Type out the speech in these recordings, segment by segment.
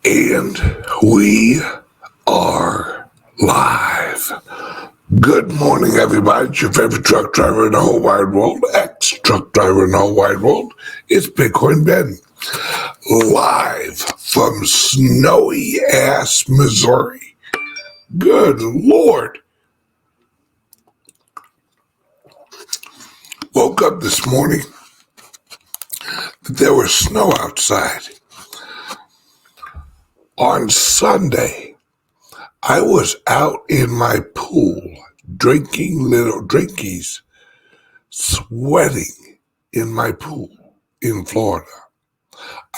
And we are live. Good morning, everybody. It's your favorite truck driver in the whole wide world, ex-truck driver in the whole wide world. It's Bitcoin Ben, live from snowy-ass Missouri. Good Lord. Woke up this morning, there was snow outside. On Sunday, I was out in my pool drinking little drinkies, sweating in my pool in Florida.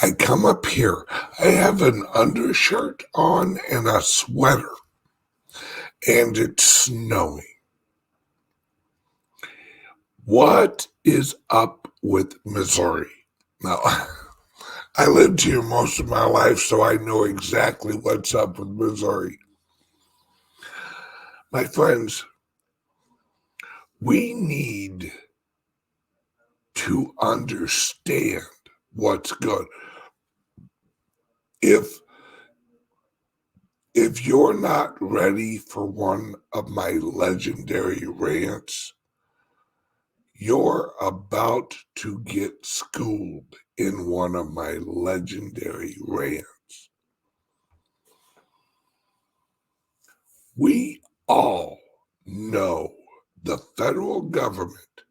I come up here, I have an undershirt on and a sweater, and it's snowing. What is up with Missouri? Now, I lived here most of my life, so I know exactly what's up with Missouri. My friends, we need to understand what's good. If you're not ready for one of my legendary rants, you're about to get schooled in one of my legendary rants. We all know the federal government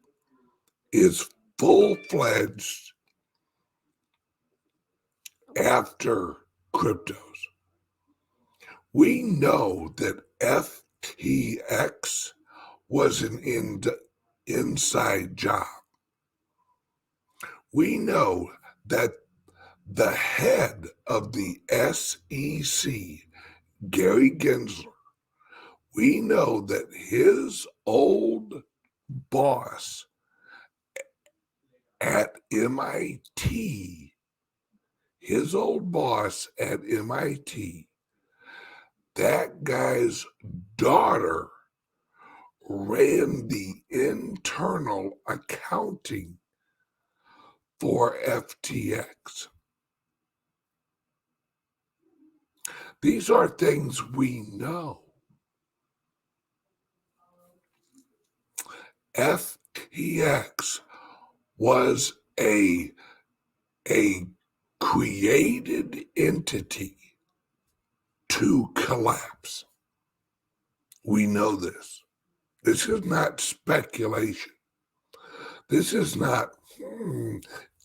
is full-fledged after cryptos. We know that FTX was an inside job. We know that the head of the SEC, Gary Gensler, we know that his old boss at MIT, that guy's daughter ran the internal accounting for FTX. These are things we know. FTX was a created entity to collapse. We know this. This is not speculation. This is not,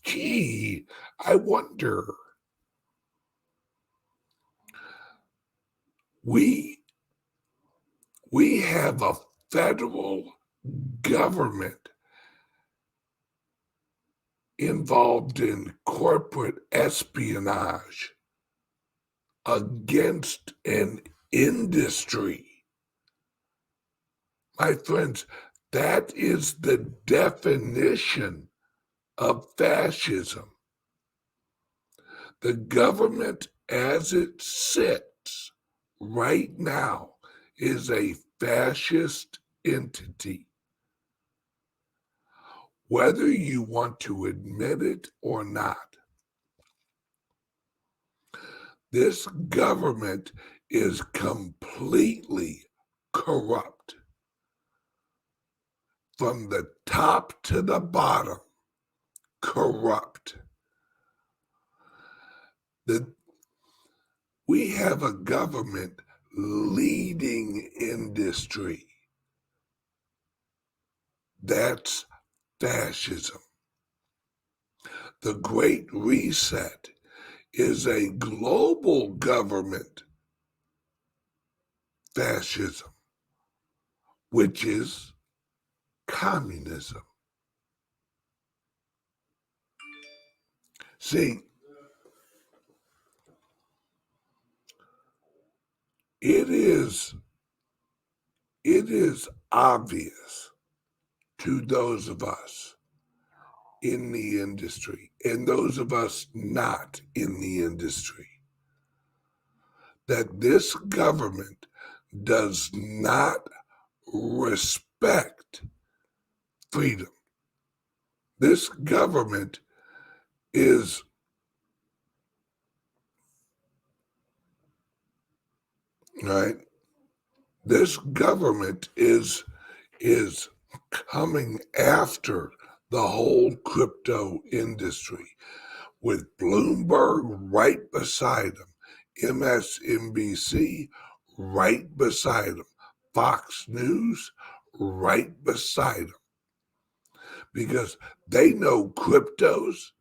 gee, I wonder. We have a federal government involved in corporate espionage against an industry. My friends, that is the definition of fascism. The government as it sits right now is a fascist entity. Whether you want to admit it or not, this government is completely corrupt. From the top to the bottom, corrupt. We have a government leading industry. That's fascism. The Great Reset is a global government fascism, which is communism. See, it is obvious to those of us in the industry and those of us not in the industry that this government does not respect freedom. This government is right? This government is coming after the whole crypto industry with Bloomberg right beside them, MSNBC right beside them, Fox News right beside them, because they know cryptos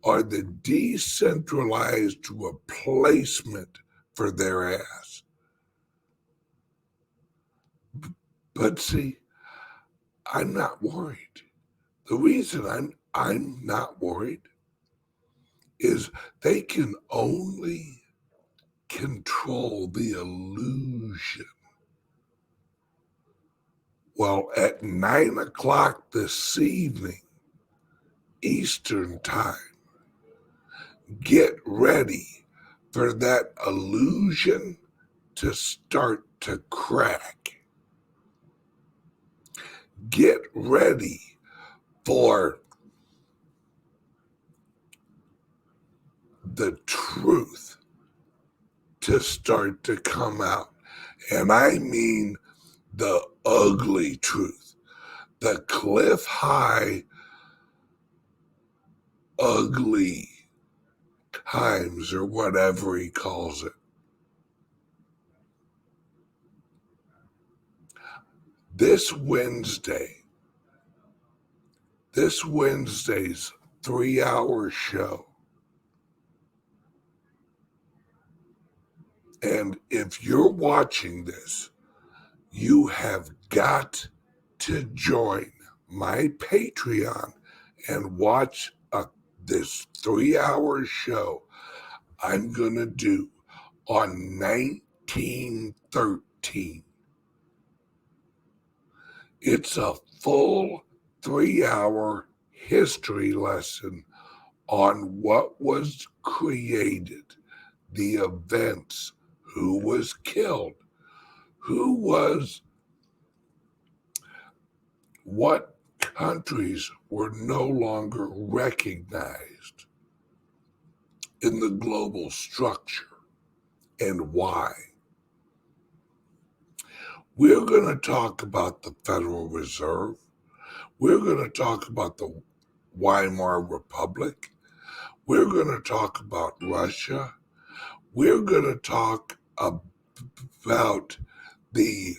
are the decentralized replacement for their ass. But see, I'm not worried. The reason I'm not worried is they can only control the illusion. Well, at 9 o'clock this evening, Eastern Time, get ready for that illusion to start to crack. Get ready for the truth to start to come out. And I mean the ugly truth, the cliff high, ugly times, or whatever he calls it. This Wednesday's 3-hour show. And if you're watching this, you have got to join my Patreon and watch this 3-hour show I'm going to do on 1913. It's a full 3-hour history lesson on what was created, the events, who was killed, what countries were no longer recognized in the global structure, and why. We're going to talk about the Federal Reserve. We're going to talk about the Weimar Republic. We're going to talk about Russia. We're going to talk about the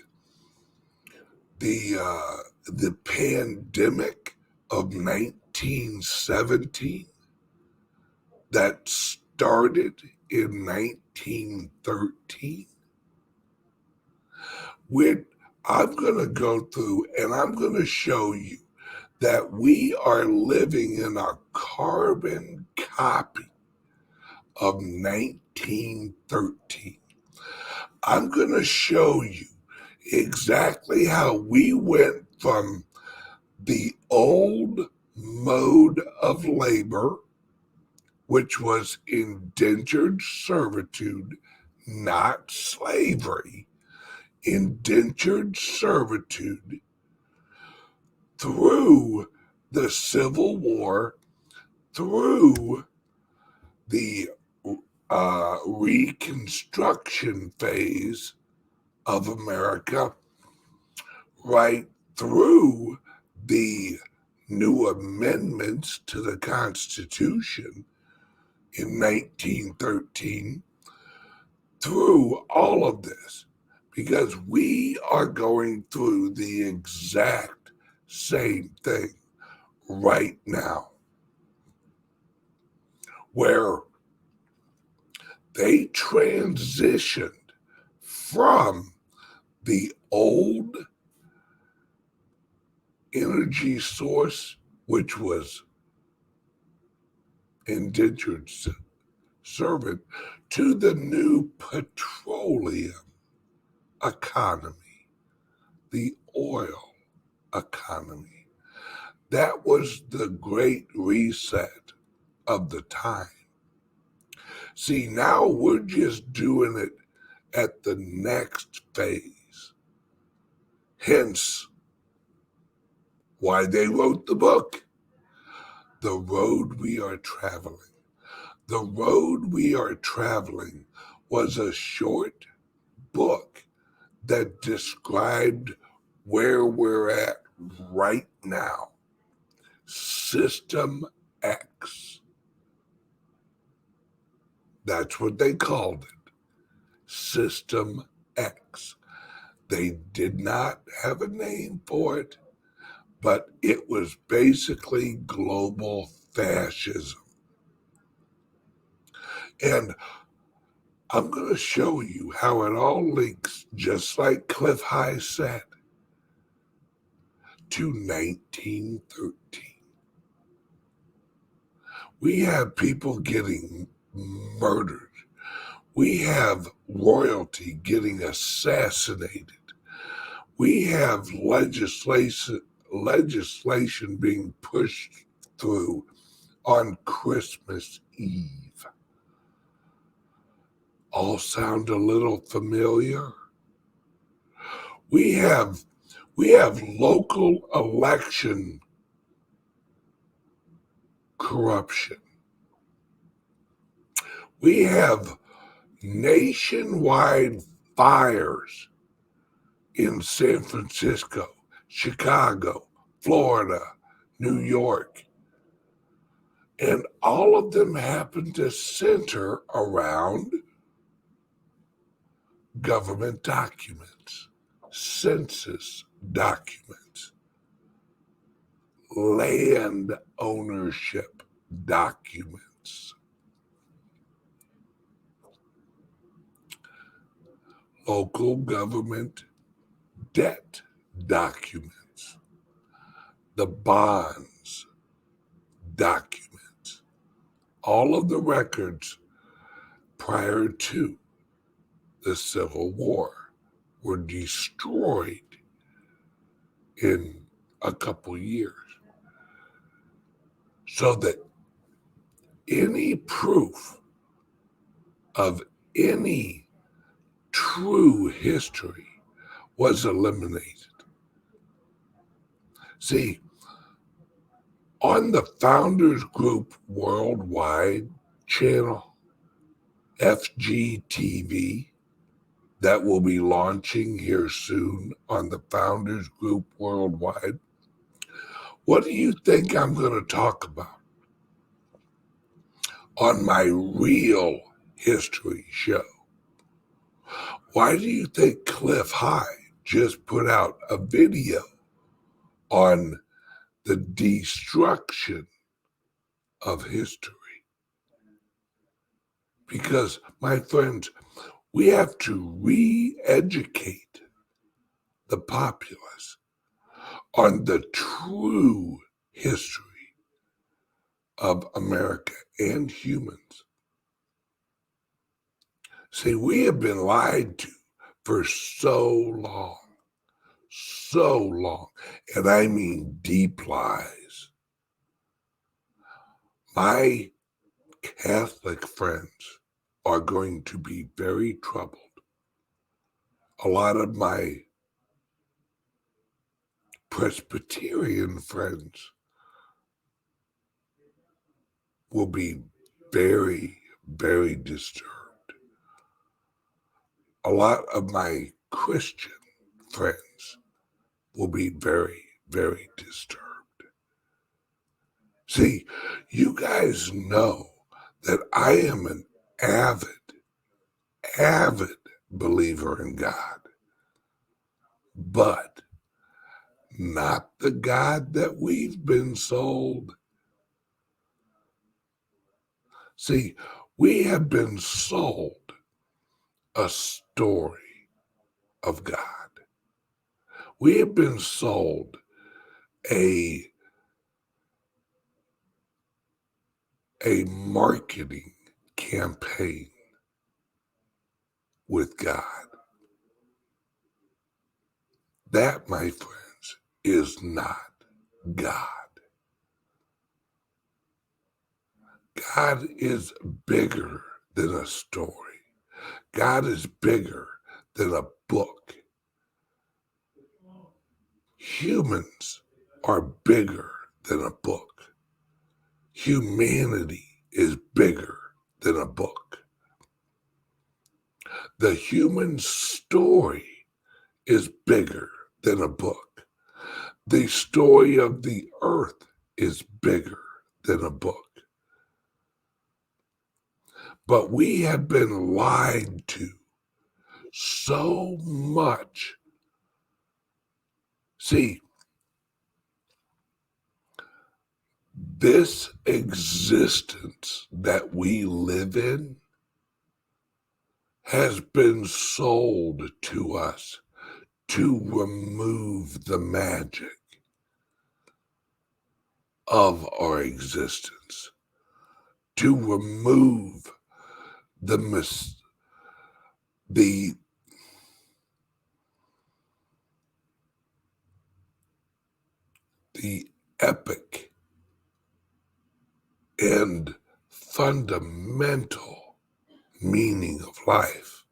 pandemic of 1917 that started in 1913. I'm going to go through and I'm going to show you that we are living in a carbon copy of 1913. I'm going to show you exactly how we went from the old mode of labor, which was indentured servitude, not slavery, indentured servitude, through the Civil War, through the Reconstruction phase of America, right through the new amendments to the Constitution in 1913, through all of this, because we are going through the exact same thing right now, where they transitioned from the old energy source, which was indentured servant, to the new petroleum economy, the oil economy. That was the great reset of the time. See, now we're just doing it at the next phase. Hence, why they wrote the book, The Road We Are Traveling. The road we are traveling was a short book that described where we're at right now. System X. That's what they called it. System X. They did not have a name for it, but it was basically global fascism. And I'm going to show you how it all links, just like Cliff High said, to 1913. We have people getting murdered. We have royalty getting assassinated. We have legislation being pushed through on Christmas Eve. All sound a little familiar? We have local election corruption. We have nationwide fires in San Francisco, Chicago, Florida, New York. And all of them happen to center around government documents, census documents, land ownership documents, local government debt documents, the bonds documents, all of the records prior to the Civil War were destroyed in a couple years, so that any proof of any true history was eliminated. See, on the Founders Group Worldwide channel, FGTV, that will be launching here soon on the Founders Group Worldwide, what do you think I'm going to talk about on my real history show? Why do you think Cliff High just put out a video on the destruction of history? Because, my friends, we have to re-educate the populace on the true history of America and humans. See, we have been lied to for so long, and I mean deep lies. My Catholic friends are going to be very troubled. A lot of my Presbyterian friends will be very, very disturbed. A lot of my Christian friends will be very, very disturbed. See, you guys know that I am an avid believer in God, but not the God that we've been sold. See, we have been sold a story of God. We have been sold a marketing campaign with God. That, my friends, is not God. God is bigger than a story. God is bigger than a book. Humans are bigger than a book. Humanity is bigger than a book. The human story is bigger than a book. The story of the earth is bigger than a book. But we have been lied to so much. See, this existence that we live in has been sold to us to remove the magic of our existence, to remove the epic and fundamental meaning of life.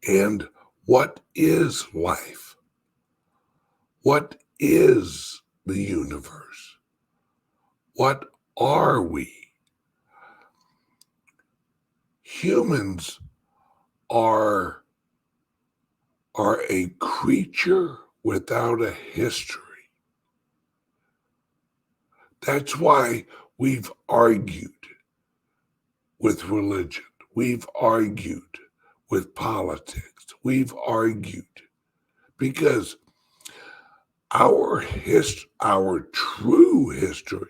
And what is life? What is the universe? What are we? Humans are a creature without a history. That's why we've argued with religion. We've argued with politics. We've argued because our true history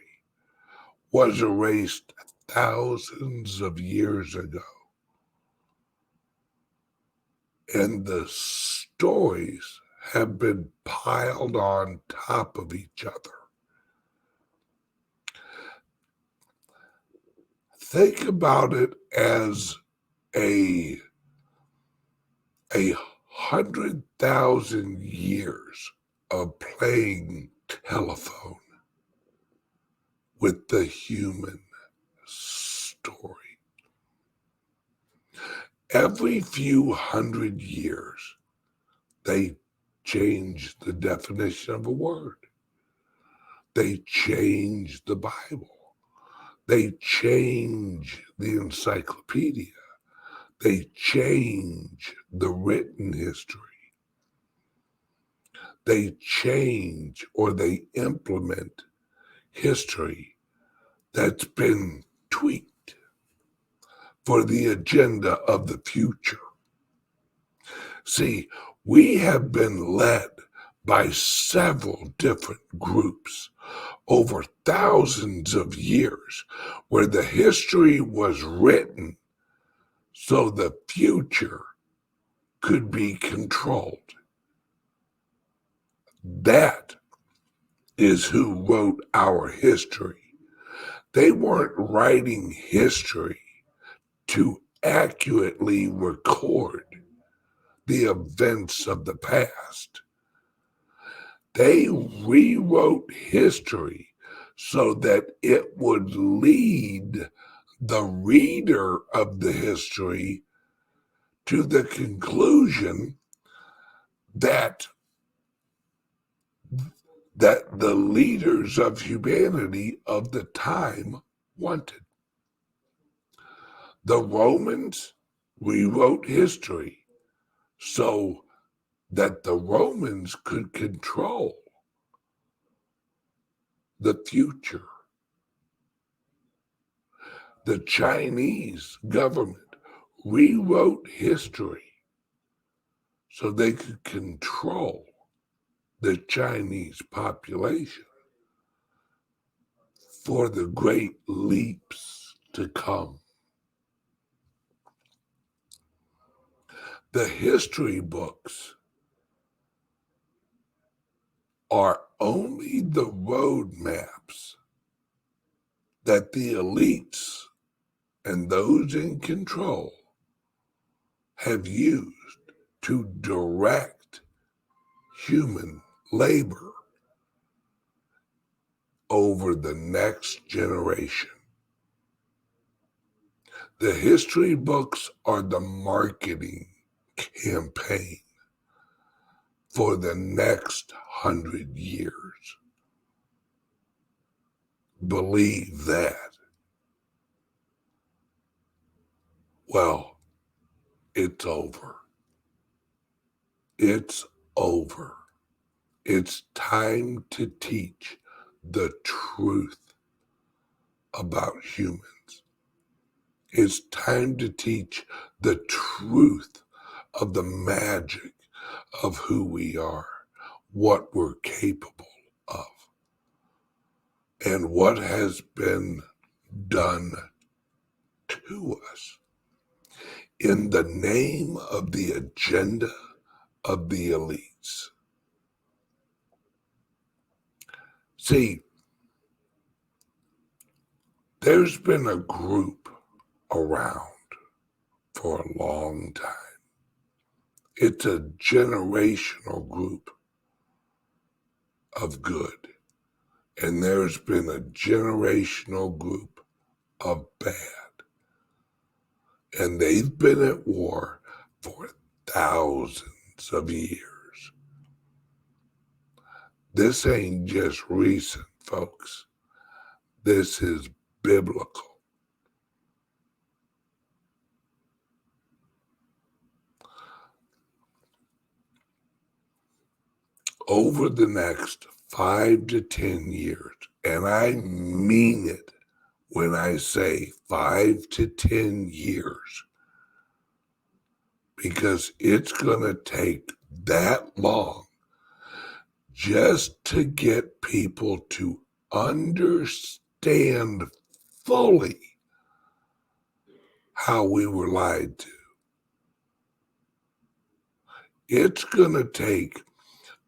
was erased thousands of years ago. And the stories have been piled on top of each other. Think about it as a 100,000 years of playing telephone with the human story. Every few hundred years, they change the definition of a word. They change the Bible. They change the encyclopedia. They change the written history. They change or they implement history that's been tweaked for the agenda of the future. See, we have been led by several different groups over thousands of years where the history was written so the future could be controlled. That is who wrote our history. They weren't writing history to accurately record the events of the past. They rewrote history so that it would lead the reader of the history to the conclusion that the leaders of humanity of the time wanted. The Romans rewrote history so that the Romans could control the future. The Chinese government rewrote history so they could control the Chinese population for the great leaps to come. The history books are only the road maps that the elites and those in control have used to direct human labor over the next generation. The history books are the marketing campaign for the next 100 years. Believe that. Well, It's over. It's over. It's time to teach the truth about humans. It's time to teach the truth of the magic of who we are, what we're capable of, and what has been done to us in the name of the agenda of the elites. See, there's been a group around for a long time. It's a generational group of good, and there's been a generational group of bad. And they've been at war for thousands of years. This ain't just recent, folks. This is biblical. Over the next 5 to 10 years, and I mean it when I say 5 to 10 years, because it's going to take that long just to get people to understand fully how we were lied to. It's going to take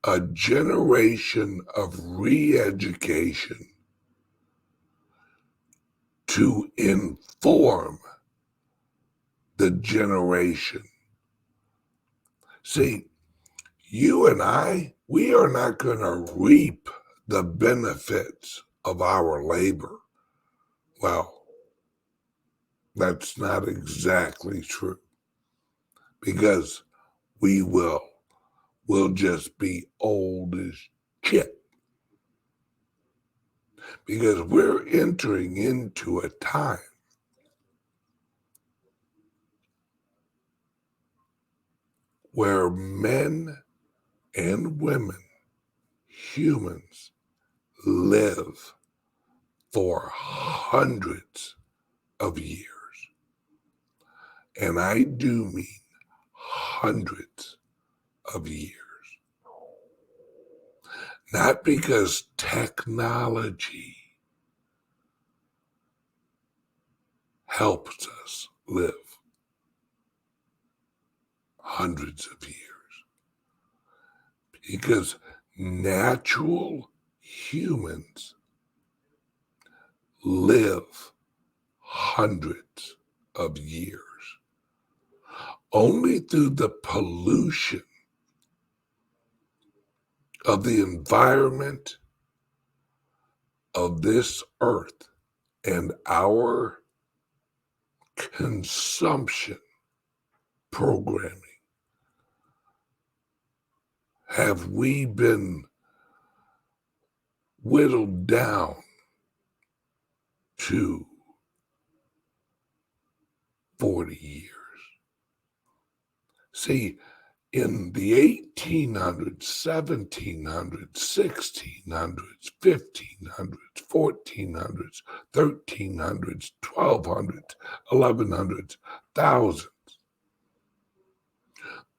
a generation of re-education to inform the generation. See, you and I, we are not going to reap the benefits of our labor. Well, that's not exactly true, because we will. We'll just be old as shit. Because we're entering into a time where men and women, humans, live for hundreds of years. And I do mean hundreds of years. Not because technology helps us live hundreds of years, because natural humans live hundreds of years. Only through the pollution of the environment of this earth and our consumption programming have we been whittled down to 40 years. See, in the 1800s, 1700s, 1600s, 1500s, 1400s, 1300s, 1200s, 1100s, thousands,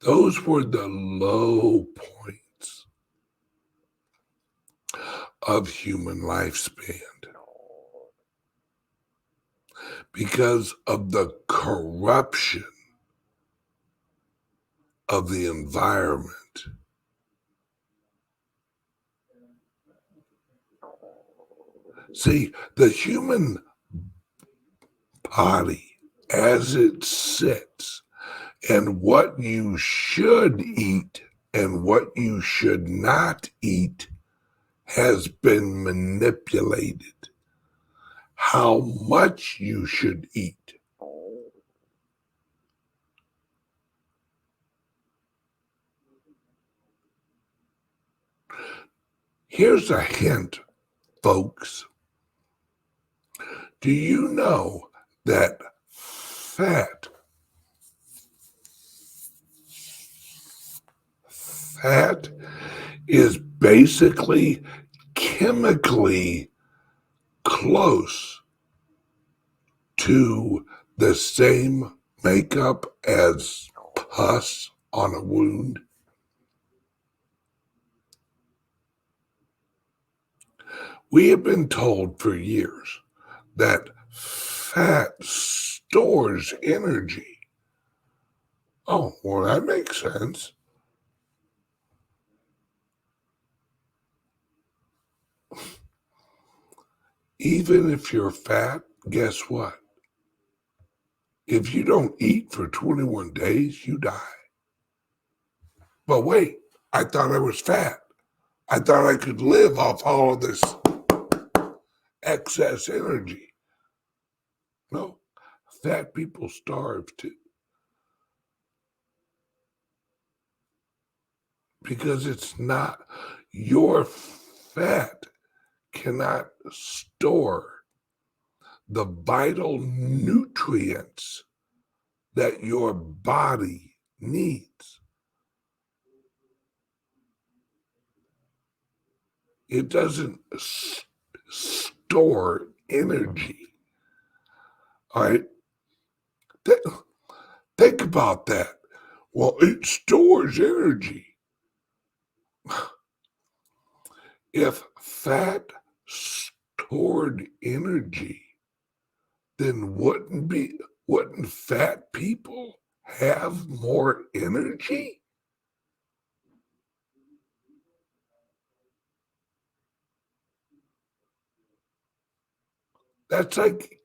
those were the low points of human lifespan because of the corruption of the environment. See, the human body as it sits, and what you should eat and what you should not eat, has been manipulated. How much you should eat. Here's a hint, folks. Do you know that fat fat is basically chemically close to the same makeup as pus on a wound. We have been told for years that fat stores energy. Oh, well, that makes sense. Even if you're fat, guess what? If you don't eat for 21 days, you die. But wait, I thought I was fat. I thought I could live off all of this excess energy. No, fat people starve too. Because it's not, your fat cannot store the vital nutrients that your body needs. It doesn't store energy. All right? Think about that. Well, it stores energy. If fat stored energy, then wouldn't fat people have more energy? That's like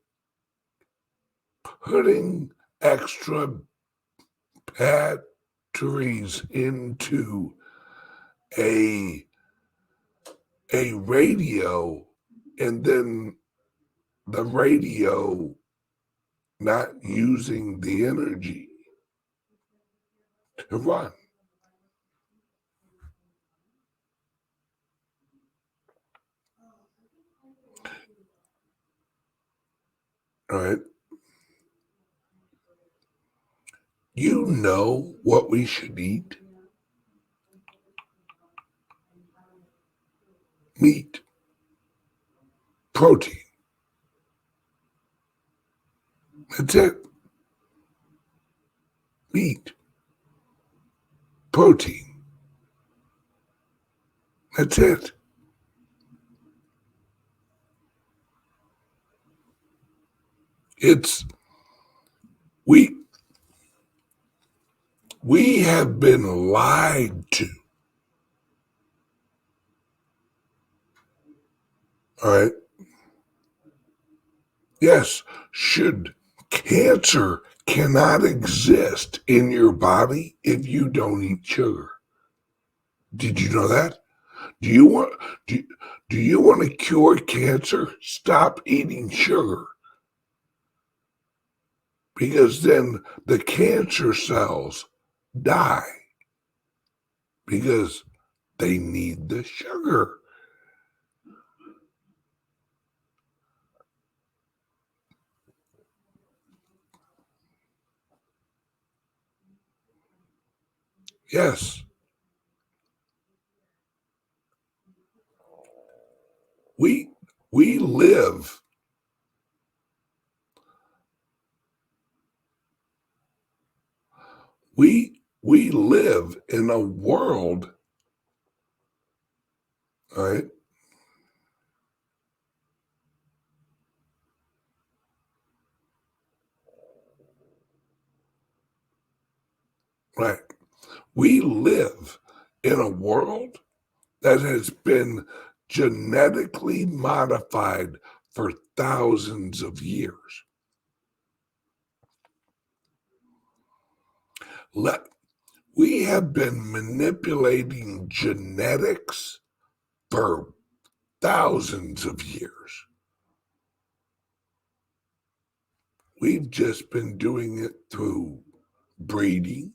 putting extra batteries into a radio and then the radio not using the energy to run. All right. You know what we should eat? Meat, protein. That's it. Meat, protein. That's it. It's we we have been lied to. All right. Yes, should cancer cannot exist in your body if you don't eat sugar. Did you know that? Do you want do, do you want to cure cancer? Stop eating sugar. Because then the cancer cells die because they need the sugar. Yes, we we live we live in a world, all right? Right. We live in a world that has been genetically modified for thousands of years. Let We have been manipulating genetics for thousands of years. We've just been doing it through breeding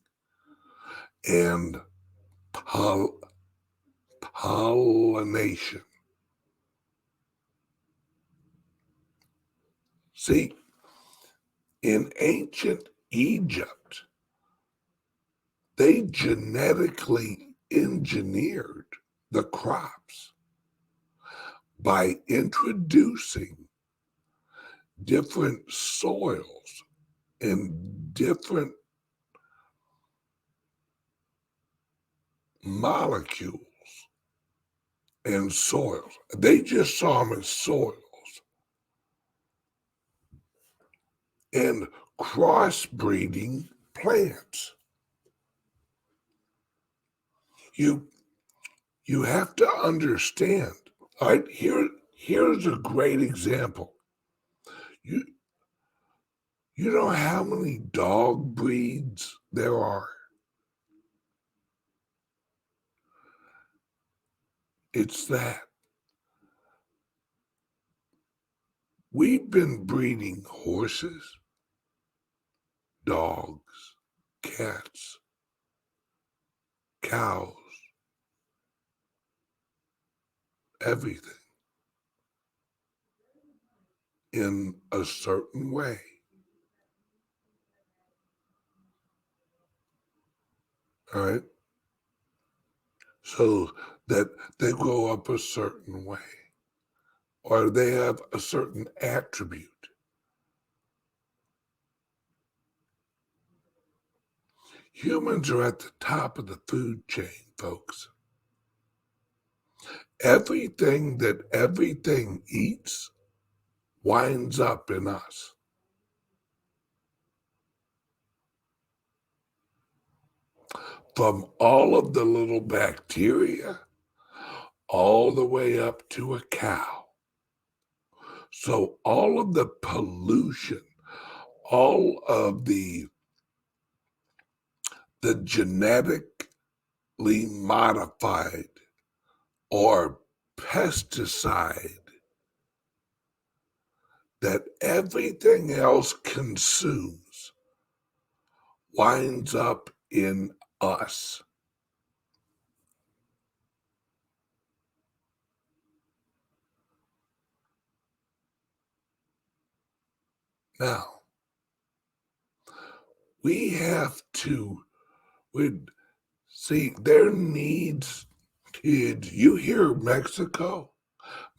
and pollination. See, in ancient Egypt, they genetically engineered the crops by introducing different soils and different molecules and soils. They just saw them as soils and crossbreeding plants. You have to understand. All right, here's a great example. You you know how many dog breeds there are? It's that we've been breeding horses, dogs, cats, cows, everything in a certain way. All right. So that they grow up a certain way or they have a certain attribute. Humans are at the top of the food chain, folks. Everything that everything eats winds up in us. From all of the little bacteria all the way up to a cow. So all of the pollution, all of the genetically modified or pesticide that everything else consumes winds up in us. Now, we have to, see, there needs, kids, you hear Mexico?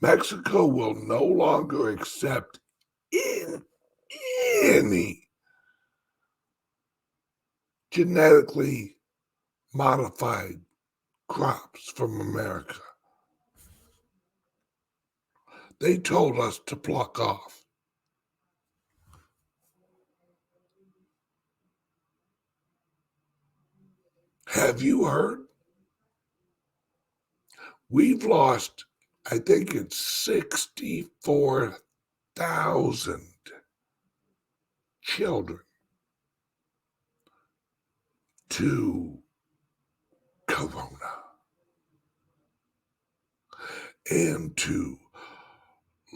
Mexico will no longer accept any genetically modified crops from America. They told us to pluck off. Have you heard? We've lost, I think it's 64,000 children to corona and to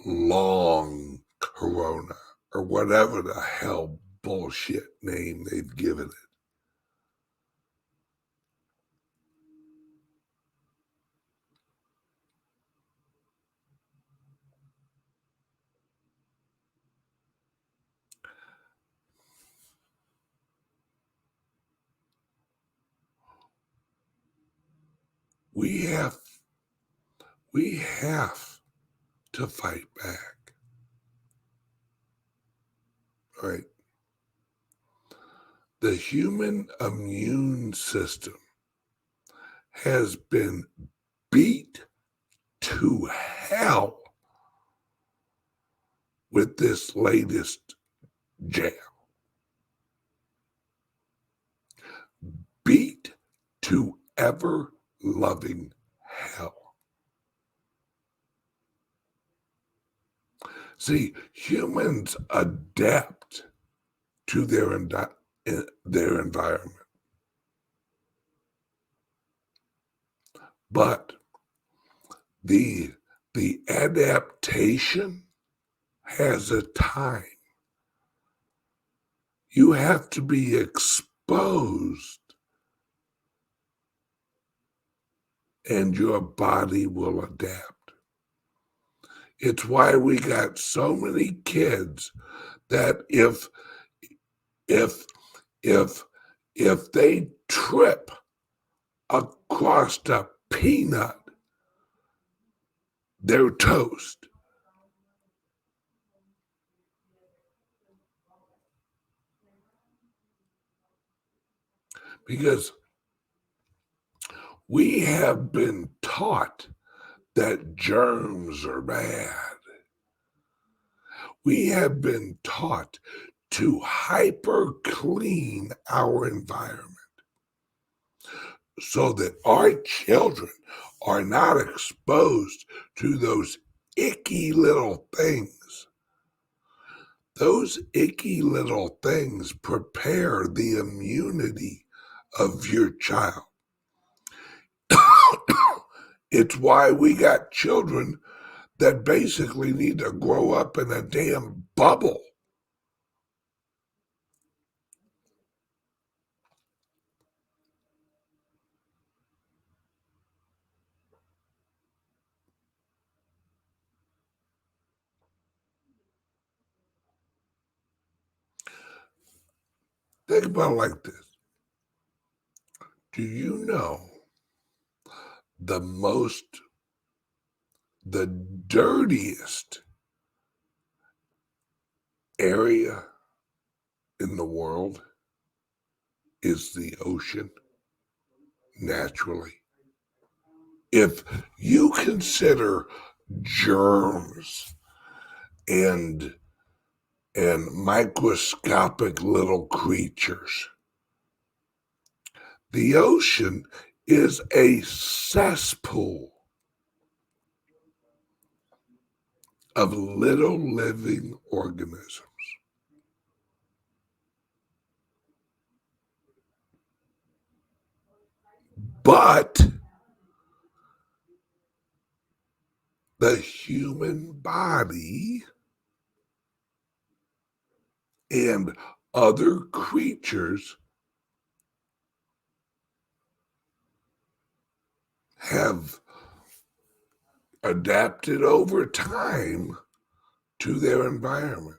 long corona or whatever the hell bullshit name they've given it. We have to fight back. Right? The human immune system has been beat to hell with this latest jab. Beat to ever loving hell. See, humans adapt to their environment. But the adaptation has a time. You have to be exposed and your body will adapt. It's why we got so many kids that if they trip crust a peanut, they're toast. Because we have been taught that germs are bad. We have been taught to hyper clean our environment so that our children are not exposed to those icky little things. Those icky little things prepare the immunity of your child. It's why we got children that basically need to grow up in a damn bubble. Think about it like this. Do you know the dirtiest area in the world is the ocean, naturally? If you consider germs and microscopic little creatures, the ocean is a cesspool of little living organisms. But the human body and other creatures have adapted over time to their environment.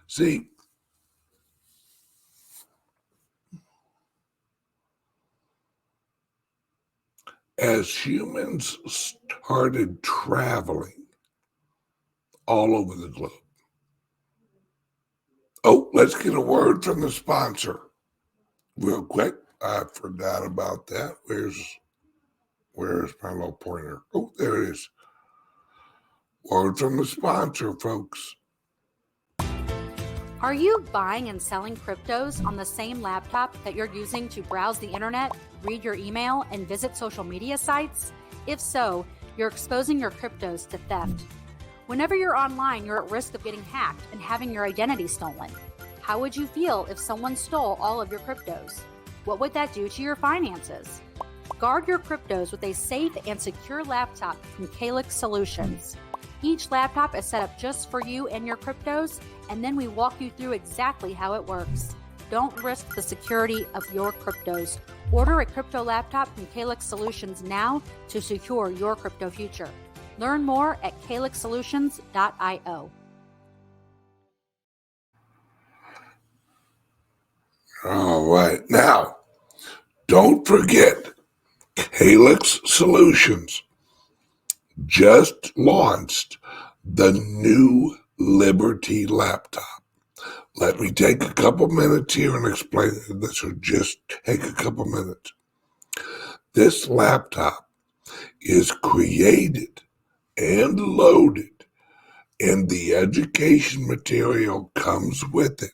See, as humans started traveling all over the globe. Oh, let's get a word from the sponsor real quick. I forgot about that. Where's my little pointer? Oh, there it is. Word from the sponsor, folks. Are you buying and selling cryptos on the same laptop that you're using to browse the internet, read your email, and visit social media sites? If so, you're exposing your cryptos to theft. Whenever you're online, you're at risk of getting hacked and having your identity stolen. How would you feel if someone stole all of your cryptos? What would that do to your finances? Guard your cryptos with a safe and secure laptop from CALIX Solutions. Each laptop is set up just for you and your cryptos, and then we walk you through exactly how it works. Don't risk the security of your cryptos. Order a crypto laptop from CALIX Solutions now to secure your crypto future. Learn more at calixsolutions.io. All right. Now, don't forget, CALIX Solutions just launched the new Liberty laptop. Let me take a couple minutes here and explain it. This will just take a couple minutes. This laptop is created and loaded, and the education material comes with it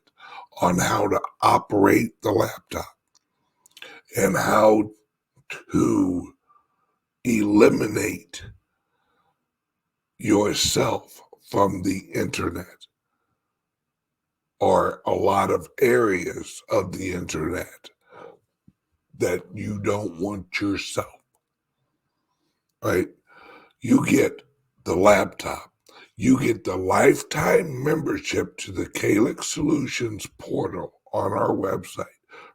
on how to operate the laptop and how to eliminate yourself from the internet or a lot of areas of the internet that you don't want yourself, right? You get the laptop, you get the lifetime membership to the CALIX Solutions portal on our website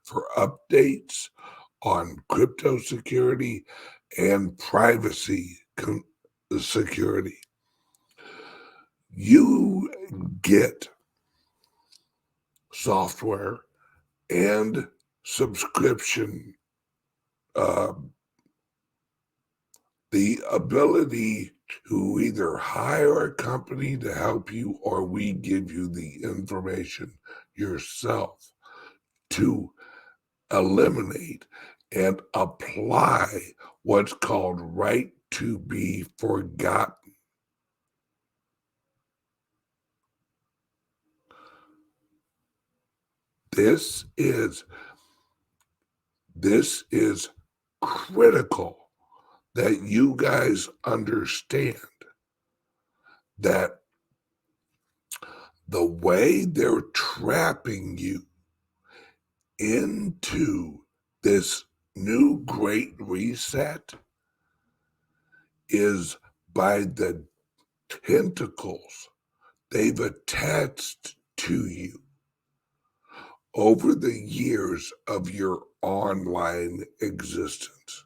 for updates on crypto security and privacy security. you get software and subscription, the ability to either hire a company to help you or we give you the information yourself to eliminate and apply what's called right to be forgotten. This is critical that you guys understand that the way they're trapping you into this new great reset is by the tentacles they've attached to you over the years of your online existence.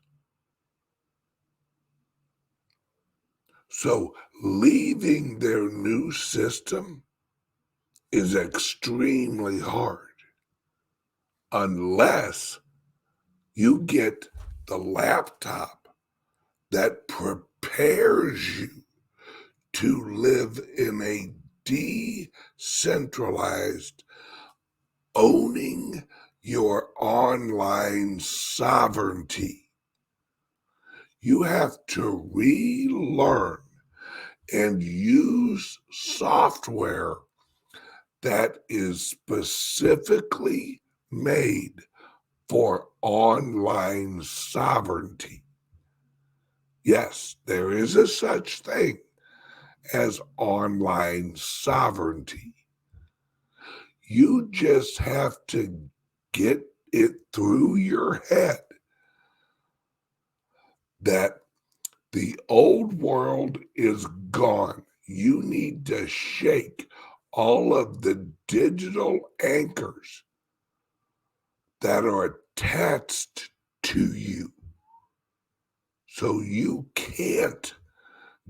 So leaving their new system is extremely hard unless you get the laptop that prepares you to live in a decentralized, owning your online sovereignty. You have to relearn and use software that is specifically made for online sovereignty. Yes, there is a such thing as online sovereignty. You just have to get it through your head that the old world is gone. You need to shake all of the digital anchors that are attached to you so you can't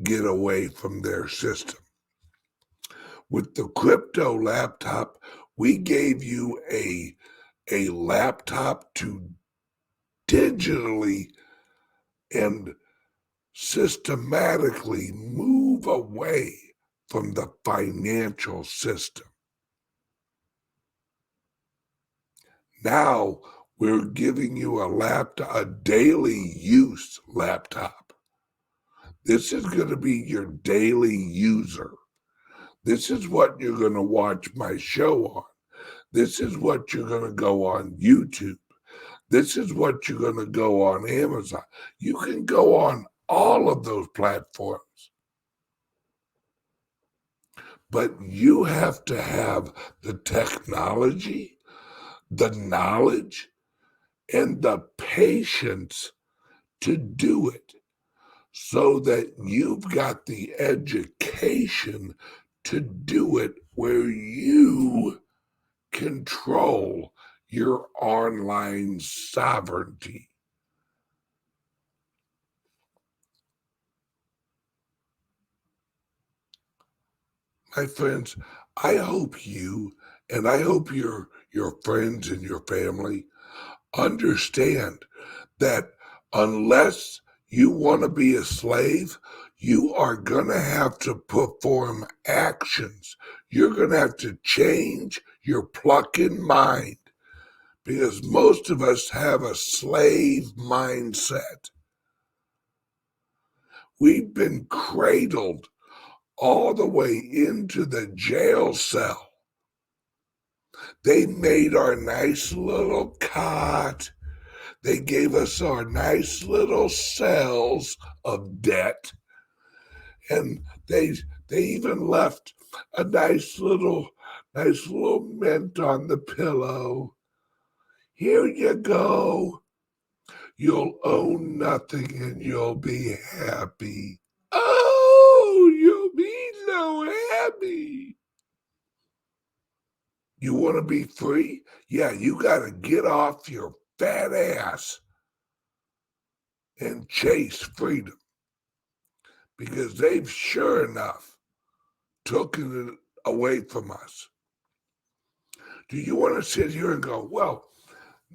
get away from their system. With the crypto laptop, we gave you a laptop to digitally and systematically move away from the financial system. Now we're giving you a laptop, a daily use laptop. This is going to be your daily user. This is what you're going to watch my show on. This is what you're going to go on YouTube. This is what you're going to go on Amazon. You can go on all of those platforms. But you have to have the technology, the knowledge, and the patience to do it so that you've got the education to do it where you control your online sovereignty. My friends, I hope you and I hope your friends and your family understand that unless you want to be a slave, you are going to have to perform actions. You're going to have to change your plucking mind because most of us have a slave mindset. We've been cradled all the way into the jail cell. They made our nice little cot. They gave us our nice little cells of debt. And they even left a nice little mint on the pillow. Here you go. You'll own nothing and you'll be happy. Oh, you'll be so happy. You want to be free? Yeah, you got to get off your fat ass and chase freedom because they've sure enough taken it away from us. Do you want to sit here and go, well,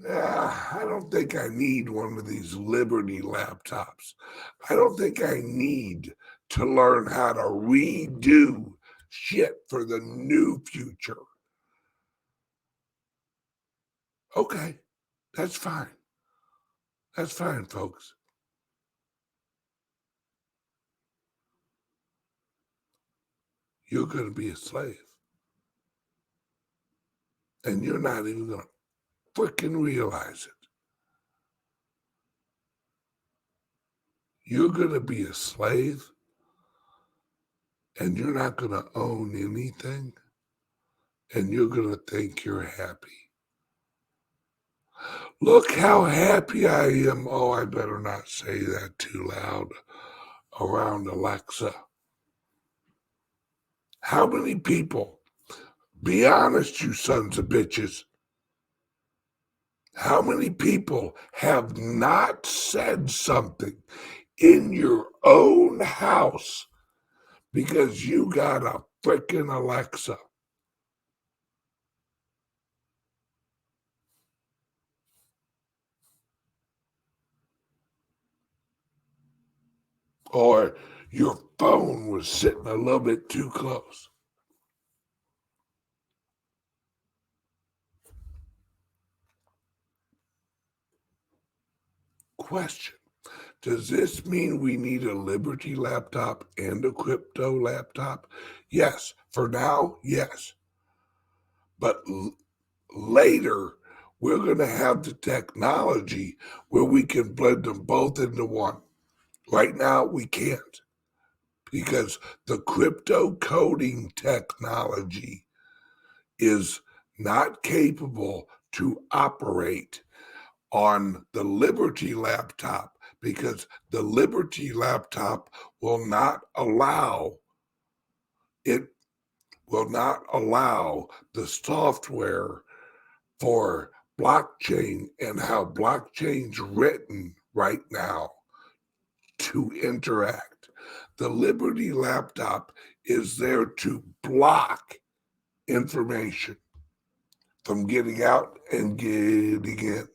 I don't think I need one of these Liberty laptops. I don't think I need to learn how to redo shit for the new future. Okay, that's fine. That's fine, folks. You're going to be a slave. And you're not even going to freaking realize it. You're going to be a slave and you're not going to own anything and you're going to think you're happy. Look how happy I am. Oh, I better not say that too loud around Alexa. How many people, be honest, you sons of bitches, how many people have not said something in your own house because you got a freaking Alexa? Or your phone was sitting a little bit too close. Question. Does this mean we need a Liberty laptop and a crypto laptop? Yes. For now, yes. But later, we're going to have the technology where we can blend them both into one. Right now, we can't because the crypto coding technology is not capable to operate on the Liberty laptop because the Liberty laptop will not allow the software for blockchain and how blockchain's written right now to interact. The Liberty laptop is there to block information from getting out and getting in.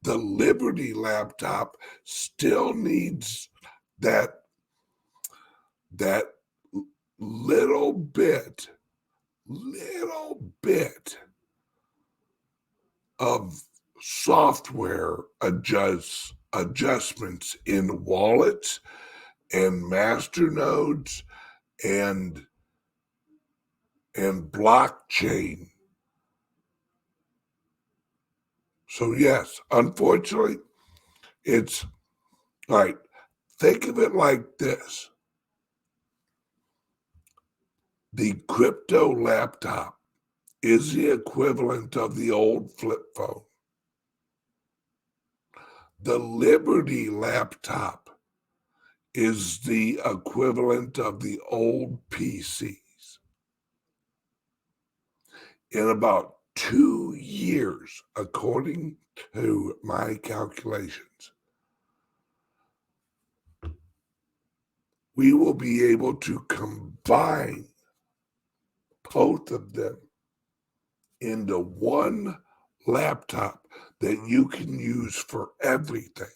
The Liberty laptop still needs that little bit of software adjustments in wallets and master nodes and blockchain. So yes, unfortunately, it's all right. Think of it like this. The crypto laptop is the equivalent of the old flip phone. The Liberty laptop is the equivalent of the old PCs. In about 2 years, according to my calculations, we will be able to combine both of them into one laptop that you can use for everything.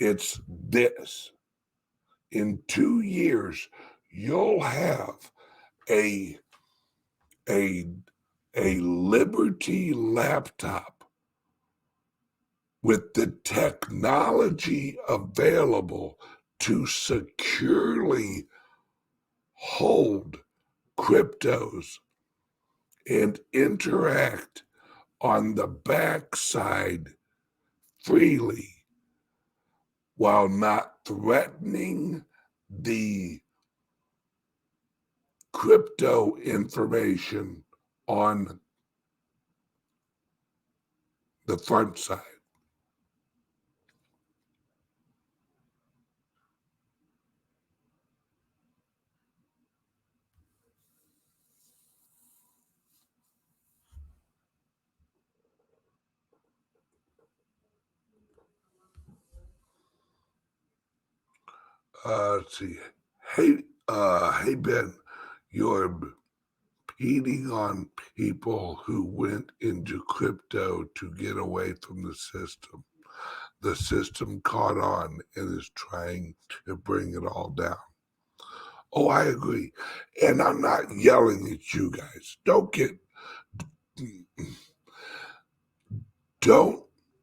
It's this. In 2 years, you'll have a Liberty laptop with the technology available to securely hold cryptos and interact on the backside freely while not threatening the crypto information on the front side. Let's see. Hey, Hey Ben, you're beating on people who went into crypto to get away from the system. The system caught on and is trying to bring it all down. Oh, I agree. And I'm not yelling at you guys. Don't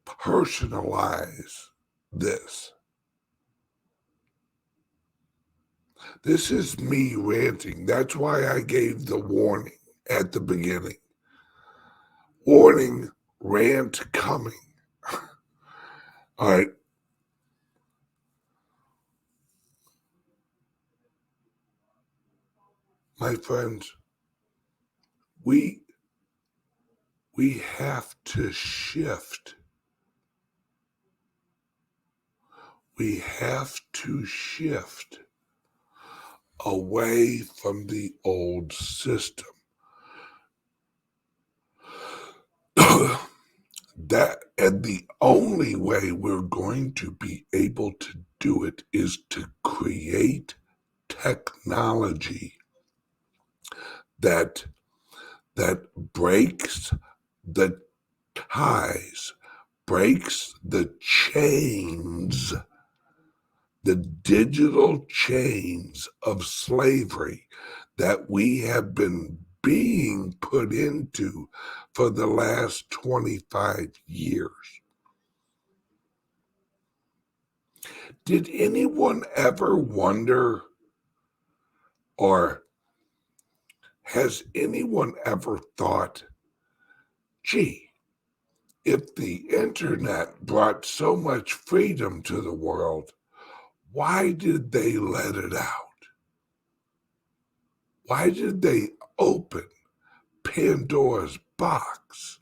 personalize this. This is me ranting. That's why I gave the warning at the beginning. Warning, rant coming. All right. My friends, we have to shift. We have to shift away from the old system. And the only way we're going to be able to do it is to create technology that breaks the ties, breaks the chains, the digital chains of slavery that we have been being put into for the last 25 years. Did anyone ever wonder, or has anyone ever thought, gee, if the internet brought so much freedom to the world, why did they let it out? Why did they open Pandora's box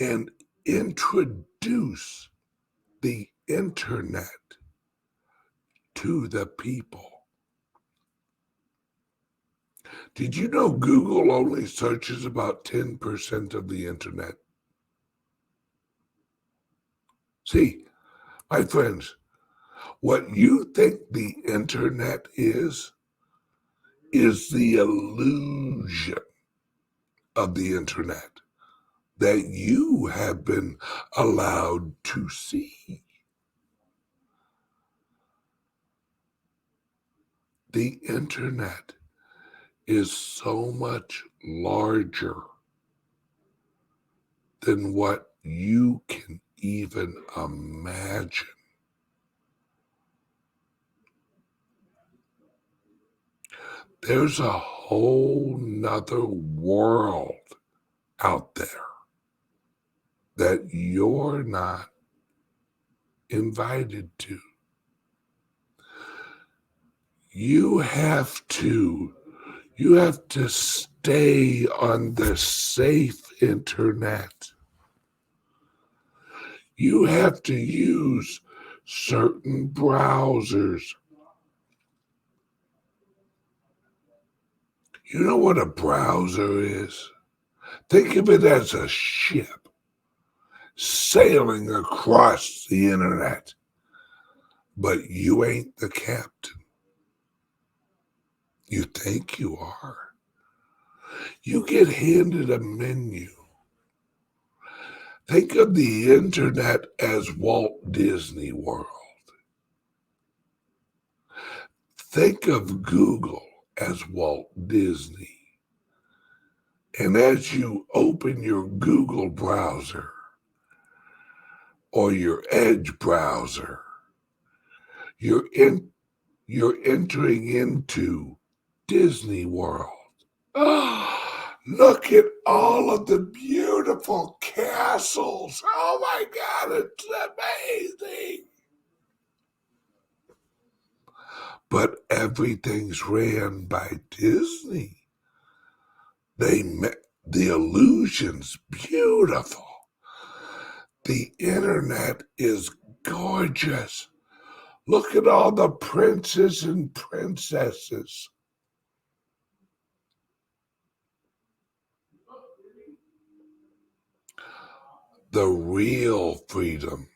and introduce the internet to the people? Did you know Google only searches about 10% of the internet? See, my friends, what you think the internet is the illusion of the internet that you have been allowed to see. The internet is so much larger than what you can even imagine. There's a whole nother world out there that you're not invited to. You have to stay on the safe internet. You have to use certain browsers. You know what a browser is? Think of it as a ship sailing across the internet, but you ain't the captain. You think you are. You get handed a menu. Think of the internet as Walt Disney World. Think of Google as Walt Disney. And as you open your Google browser or your Edge browser, you're entering into Disney World. Oh, look at all of the beautiful castles. Oh my God, it's amazing. But everything's ran by Disney. The illusion's beautiful. The internet is gorgeous. Look at all the princes and princesses. The real freedom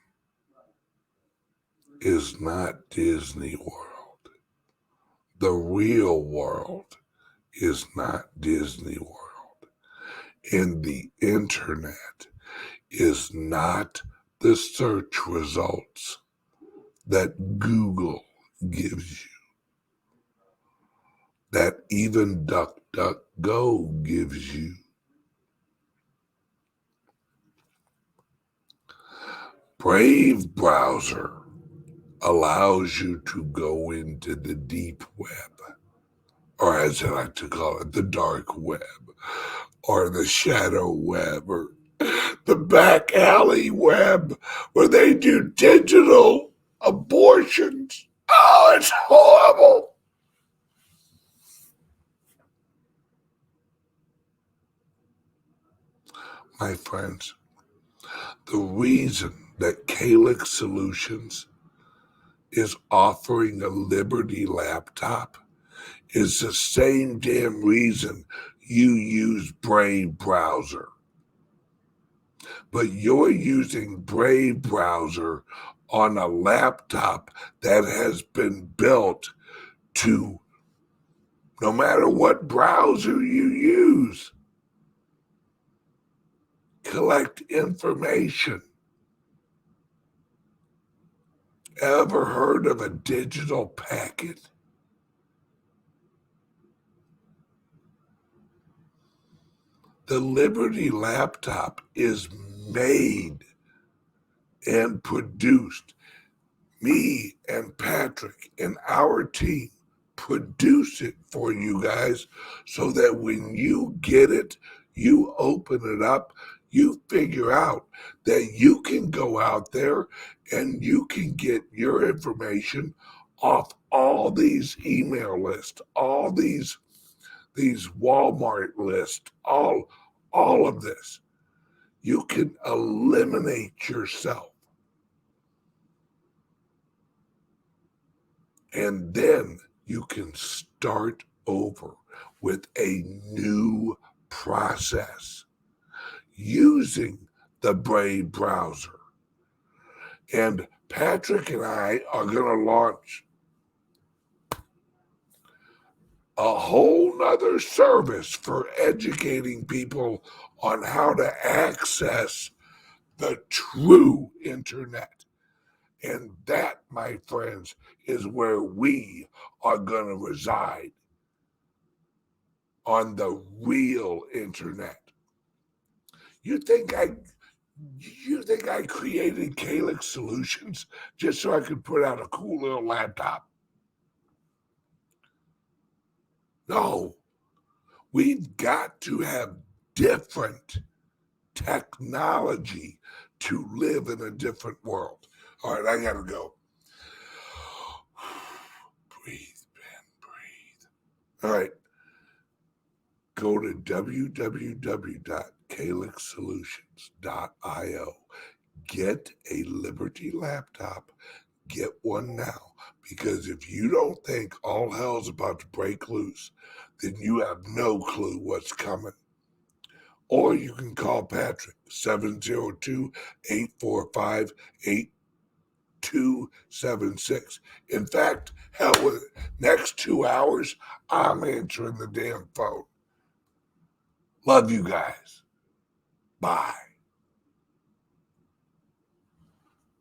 is not Disney World. The real world is not Disney World, and the internet is not the search results that Google gives you, that even DuckDuckGo gives you. Brave browser allows you to go into the deep web, or as I like to call it, the dark web, or the shadow web, or the back alley web, where they do digital abortions. Oh, it's horrible. My friends, the reason that CALIX Solutions is offering a Liberty laptop is the same damn reason you use Brave browser. But you're using Brave browser on a laptop that has been built to, no matter what browser you use, collect information. Ever heard of a digital packet? The Liberty laptop is made and produced. Me and Patrick and our team produce it for you guys so that when you get it, you open it up, you figure out that you can go out there and you can get your information off all these email lists, all these Walmart lists, all of this. You can eliminate yourself. And then you can start over with a new process using the Brave browser. And Patrick and I are going to launch a whole nother service for educating people on how to access the true internet. And that, my friends, is where we are going to reside, on the real internet. You think I created CALIX Solutions just so I could put out a cool little laptop? No, we've got to have different technology to live in a different world. All right, I gotta go. Breathe, Ben, breathe. All right. Go to www.calixsolutions.io. Get a Liberty laptop. Get one now. Because if you don't think all hell's about to break loose, then you have no clue what's coming. Or you can call Patrick, 702-845-8276. In fact, hell with it. Next 2 hours, I'm answering the damn phone. Love you guys. Bye.